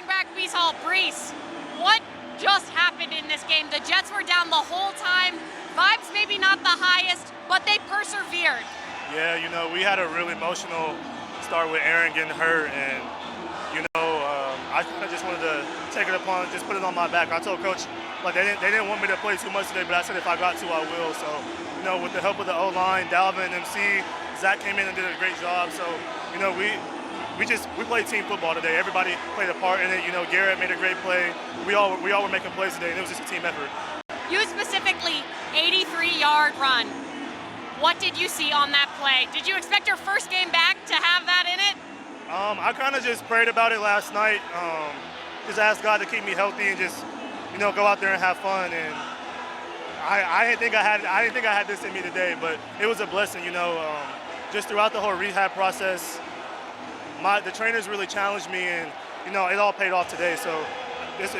running back, Breece Hall. Breece, what just happened in this game? The Jets were down the whole time. Vibes maybe not the highest, but they persevered. Yeah, we had a really emotional start with Aaron getting hurt, and I kind of just wanted to take it upon, just put it on my back. I told Coach, like they didn't want me to play too much today, but I said if I got to, I will. So, with the help of the O-line, Dalvin, MC, Zach came in and did a great job. So, we played team football today. Everybody played a part in it. Garrett made a great play. We all were making plays today, and it was just a team effort. You specifically, 83-yard run. What did you see on that play? Did you expect your first game back to have that in it? I kind of just prayed about it last night. Just asked God to keep me healthy and just, go out there and have fun. And I didn't think I had this in me today, but it was a blessing. Just throughout the whole rehab process, the trainers really challenged me, and it all paid off today. So it's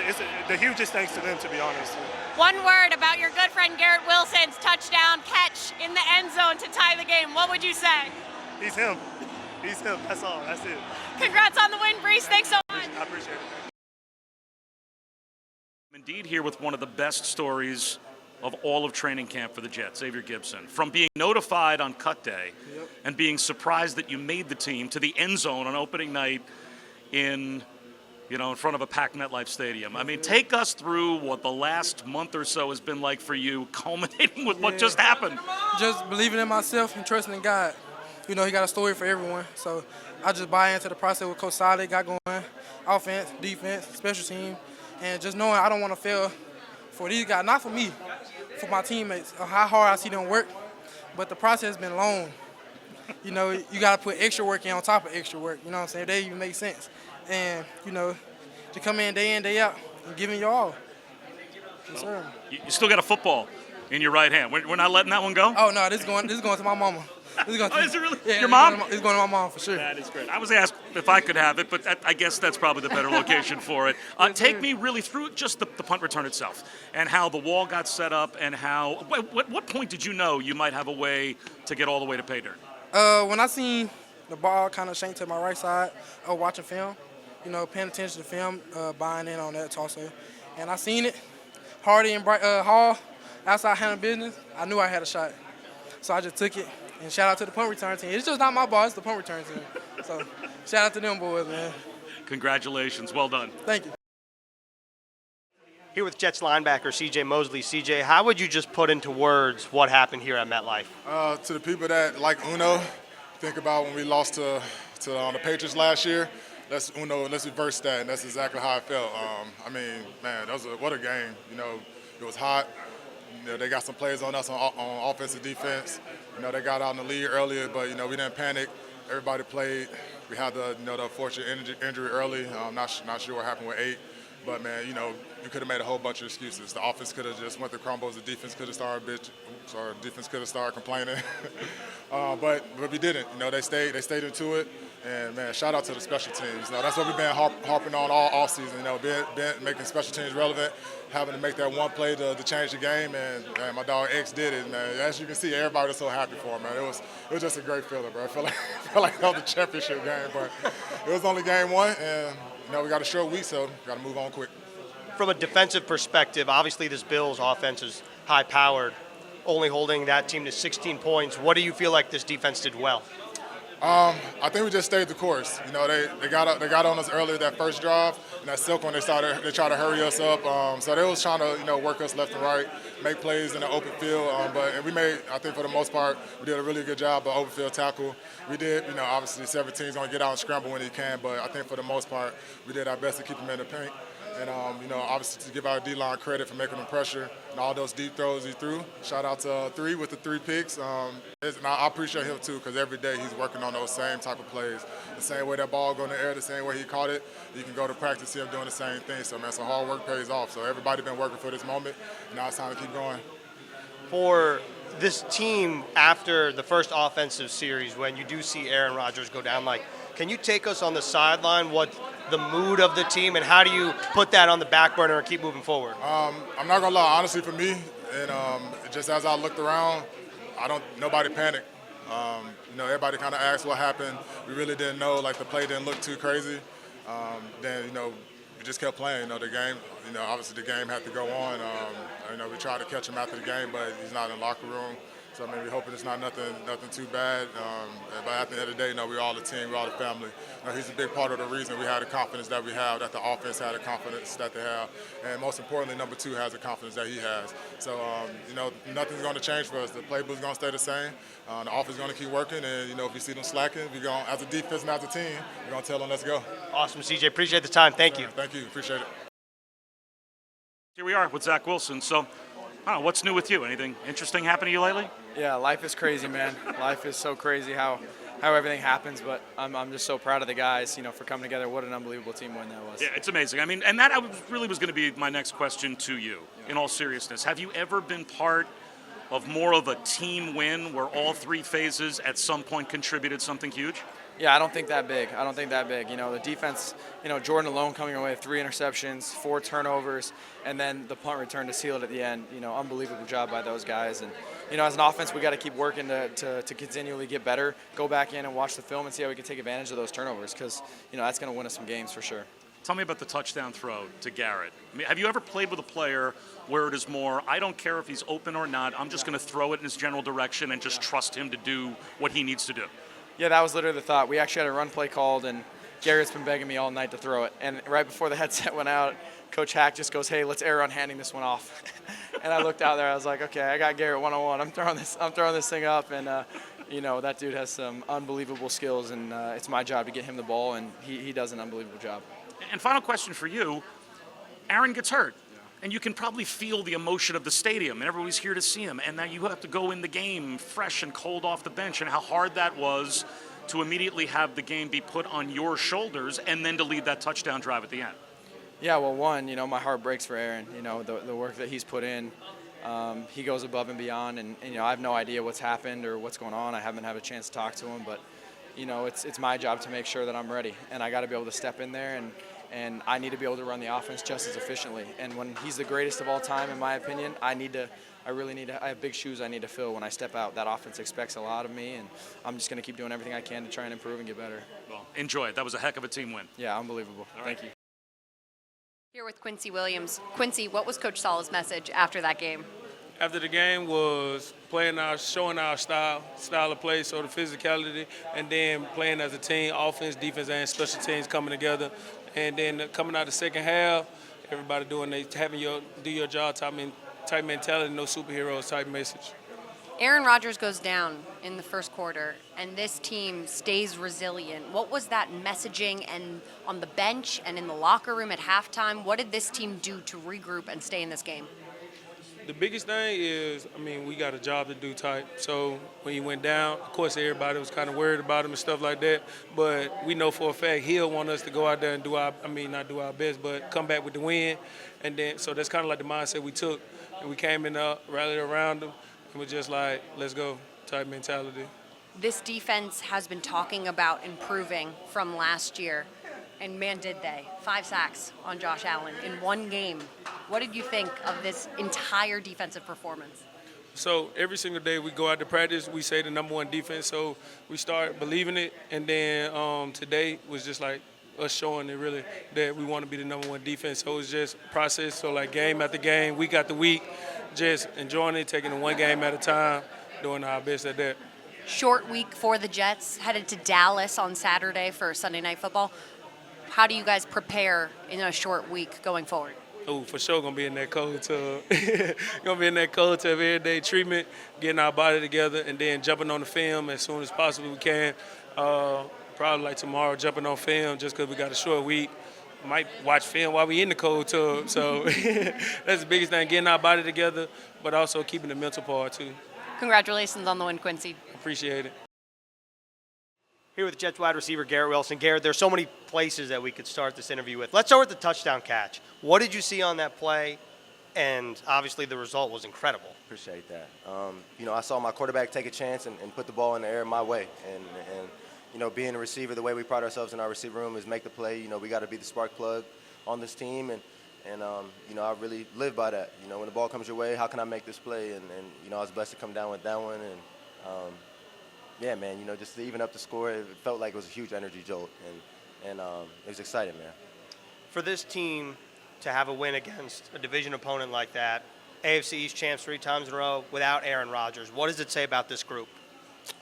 the hugest thanks to them, to be honest. One word about your good friend Garrett Wilson's touchdown catch in the end zone to tie the game. What would you say? He's him. He's him. That's all. That's it. Congrats on the win, Breece. Thanks so much. I appreciate it. Indeed, here with one of the best stories of all of training camp for the Jets, Xavier Gipson. From being notified on cut day and being surprised that you made the team to the end zone on opening night in front of a packed MetLife Stadium. I mean, take us through what the last month or so has been like for you, culminating with what just happened. Just believing in myself and trusting in God. He got a story for everyone. So I just buy into the process with Coach Solid got going, offense, defense, special team, and just knowing I don't want to fail for these guys, not for me, for my teammates, how hard I see them work. But the process has been long. You got to put extra work in on top of extra work. You know what I'm saying? They even make sense. And, to come in, day out, and giving you all. Yes, sir. You still got a football in your right hand. We're not letting that one go? Oh, no, this is going to my mama. Is it really? Yeah, Your mom? It's going to my mom for sure. That is great. I was asked if I could have it, but I guess that's probably the better location for it. Take me really through just the punt return itself and how the wall got set up and how – what point did you know you might have a way to get all the way to pay dirt? When I seen the ball kind of shank to my right side, watching film, paying attention to film, buying in on that tosser. And I seen it, Hardy and Hall, outside handling business, I knew I had a shot. So I just took it, and shout out to the punt return team. It's just not my ball, it's the punt return team. So shout out to them boys, man. Congratulations. Well done. Thank you. Here with Jets linebacker CJ Mosley. CJ, how would you just put into words what happened here at MetLife? To the people that like Uno, think about when we lost to the Patriots last year. Let's reverse that, and that's exactly how I felt. Man, what a game. It was hot. They got some plays on us on offensive defense. They got out in the lead earlier, but we didn't panic. Everybody played. We had the unfortunate injury early. I'm not sure what happened with 8. But, man, you could have made a whole bunch of excuses. The offense could have just went to crumbles. The defense could have started defense could have started complaining. But we didn't. They stayed into it. And, man, shout out to the special teams. That's what we've been harping on all season. Making special teams relevant, having to make that one play to change the game. And my dog X did it. Man, as you can see, everybody was so happy for him, man. It was just a great feeling, bro. I felt like that was a championship game, but it was only game 1, and we got a short week, so got to move on quick. From a defensive perspective, obviously this Bills offense is high-powered, only holding that team to 16 points. What do you feel like this defense did well? I think we just stayed the course. They got on us earlier that first drive, and that silk one they tried to hurry us up. So they was trying to work us left and right, make plays in the open field. But we made, I think for the most part, we did a really good job of open field tackle. We did, obviously 17's gonna get out and scramble when he can, but I think for the most part we did our best to keep him in the paint. And, obviously to give our D-line credit for making them pressure and all those deep throws he threw. Shout out to 3 with the 3 picks. And I appreciate him, too, because every day he's working on those same type of plays. The same way that ball go in the air, the same way he caught it, you can go to practice, see him doing the same thing. So, man, so hard work pays off. So everybody been working for this moment. Now it's time to keep going. For this team, after the first offensive series, when you do see Aaron Rodgers go down, can you take us on the sideline, what the mood of the team, and how do you put that on the back burner and keep moving forward? I'm not gonna lie, honestly, for me, and just as I looked around, nobody panicked. Everybody kind of asked what happened. We really didn't know. The play didn't look too crazy. Then we just kept playing. The game, obviously the game had to go on. We tried to catch him after the game, but he's not in the locker room. So we're hoping it's not nothing too bad. But at the end of the day, we're all a team, we're all a family. He's a big part of the reason we had the confidence that we have, that the offense had the confidence that they have, and most importantly, number 2 has the confidence that he has. So nothing's going to change for us. The playbook's going to stay the same. The offense is going to keep working, and if you see them slacking, we're going, as a defense and as a team, we're going to tell them let's go. Awesome, CJ. Appreciate the time. Thank you. Thank you. Appreciate it. Here we are with Zach Wilson. So, I don't know, what's new with you? Anything interesting happened to you lately? Yeah, life is crazy, man. Life is so crazy how everything happens, but I'm just so proud of the guys, for coming together. What an unbelievable team win that was. Yeah, it's amazing. I mean, and that really was going to be my next question to you, in all seriousness. Have you ever been part of more of a team win where all 3 phases at some point contributed something huge? Yeah, I don't think that big. The defense, Jordan alone coming away with 3 interceptions, 4 turnovers, and then the punt return to seal it at the end. Unbelievable job by those guys. And, as an offense, we got to keep working to continually get better, go back in and watch the film and see how we can take advantage of those turnovers because, that's going to win us some games for sure. Tell me about the touchdown throw to Garrett. I mean, have you ever played with a player where it is more, I don't care if he's open or not, I'm just going to throw it in his general direction and just trust him to do what he needs to do? Yeah, that was literally the thought. We actually had a run play called, and Garrett's been begging me all night to throw it. And right before the headset went out, Coach Hack just goes, "Hey, let's err on handing this one off." And I looked out there. I was like, "Okay, I got Garrett 1-on-1. I'm throwing this thing up." And that dude has some unbelievable skills, and it's my job to get him the ball, and he does an unbelievable job. And final question for you: Aaron gets hurt. And you can probably feel the emotion of the stadium, and everybody's here to see him. And now you have to go in the game fresh and cold off the bench, and how hard that was to immediately have the game be put on your shoulders and then to lead that touchdown drive at the end. Yeah, well, my heart breaks for Aaron. The work that he's put in, he goes above and beyond. And I have no idea what's happened or what's going on. I haven't had a chance to talk to him, but it's my job to make sure that I'm ready, and I got to be able to step in there and I need to be able to run the offense just as efficiently. And when he's the greatest of all time, in my opinion, I have big shoes I need to fill when I step out. That offense expects a lot of me, and I'm just going to keep doing everything I can to try and improve and get better. Well, enjoy it. That was a heck of a team win. Yeah, unbelievable. Thank you. Here with Quincy Williams. Quincy, what was Coach Saleh's message after that game? After the game was showing our style of play, so the physicality, and then playing as a team, offense, defense, and special teams coming together. And then coming out the second half, everybody do your job type mentality, no superheroes type message. Aaron Rodgers goes down in the first quarter, and this team stays resilient. What was that messaging and on the bench and in the locker room at halftime? What did this team do to regroup and stay in this game? The biggest thing is, we got a job to do type. So when he went down, of course, everybody was kind of worried about him and stuff like that. But we know for a fact he'll want us to go out there and not do our best, but come back with the win. And then, so that's kind of like the mindset we took. And we came in, rallied around him, and we're just like, let's go type mentality. This defense has been talking about improving from last year. And man, did they. 5 sacks on Josh Allen in one game. What did you think of this entire defensive performance? So every single day we go out to practice, we say the number 1 defense, so we start believing it. And then today was just like us showing it really that we want to be the number 1 defense. So it was just a process, so like game after game, week after week, just enjoying it, taking it one game at a time, doing our best at that. Short week for the Jets, headed to Dallas on Saturday for Sunday Night Football. How do you guys prepare in a short week going forward? Oh, for sure, gonna be in that cold tub. Gonna be in that cold tub everyday treatment, getting our body together, and then jumping on the film as soon as possible we can. Probably like tomorrow, jumping on film just because we got a short week. Might watch film while we in the cold tub. So that's the biggest thing, getting our body together, but also keeping the mental part too. Congratulations on the win, Quincy. Appreciate it. Here with Jets wide receiver Garrett Wilson. Garrett, there's so many places that we could start this interview with. Let's start with the touchdown catch. What did you see on that play? And obviously the result was incredible. Appreciate that. I saw my quarterback take a chance and put the ball in the air my way. And being a receiver, the way we pride ourselves in our receiver room is make the play. We got to be the spark plug on this team. And I really live by that. When the ball comes your way, how can I make this play? And I was blessed to come down with that one. And yeah, man, just to even up the score, it felt like it was a huge energy jolt, and it was exciting, man. For this team to have a win against a division opponent like that, AFC East champs 3 times in a row without Aaron Rodgers, what does it say about this group?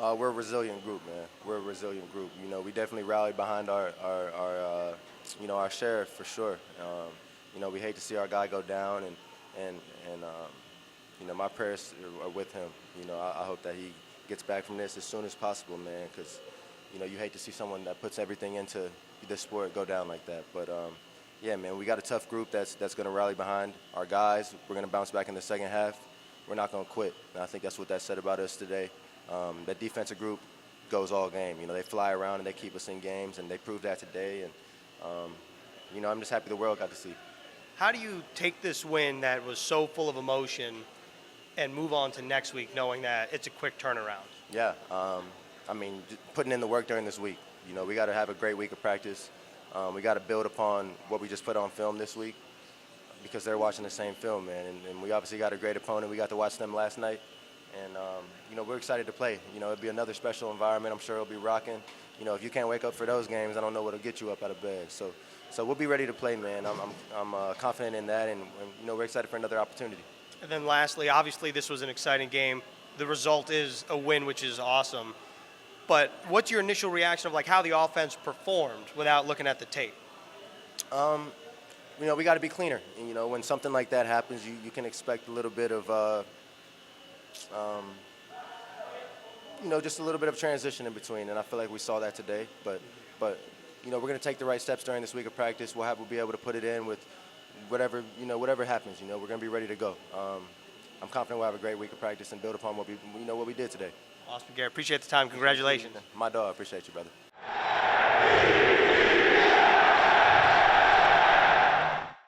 We're a resilient group, man. We're a resilient group. You know, we definitely rallied behind our sheriff for sure. You know, we hate to see our guy go down, and you know, my prayers are with him. You know, I hope that he gets back from this as soon as possible, man, because, you know, you hate to see someone that puts everything into this sport go down like that. But, yeah, man, we got a tough group that's going to rally behind our guys. We're going to bounce back in the second half. We're not going to quit. And I think that's what that said about us today. That defensive group goes all game. You know, they fly around and they keep us in games, and they proved that today. And, you know, I'm just happy the world got to see. How do you take this win that was so full of emotion and move on to next week knowing that it's a quick turnaround? Yeah, I mean, putting in the work during this week. You know, we got to have a great week of practice. We got to build upon what we just put on film this week because they're watching the same film, man. And we obviously got a great opponent. We got to watch them last night. And, you know, we're excited to play. You know, it'll be another special environment. I'm sure it'll be rocking. You know, if you can't wake up for those games, I don't know what'll get you up out of bed. So we'll be ready to play, man. I'm confident in that, and, you know, we're excited for another opportunity. And then lastly, obviously this was an exciting game. The result is a win, which is awesome. But what's your initial reaction of, like, how the offense performed without looking at the tape? You know, we got to be cleaner. And, you know, when something like that happens, you can expect a little bit of, you know, just a little bit of transition in between. And I feel like we saw that today. But you know, we're going to take the right steps during this week of practice. We'll be able to put it in with whatever happens. You know, we're going to be ready to go. I'm confident we'll have a great week of practice and build upon what we did today. Awesome, Garrett. Appreciate the time. Congratulations. My dog. Appreciate you, brother.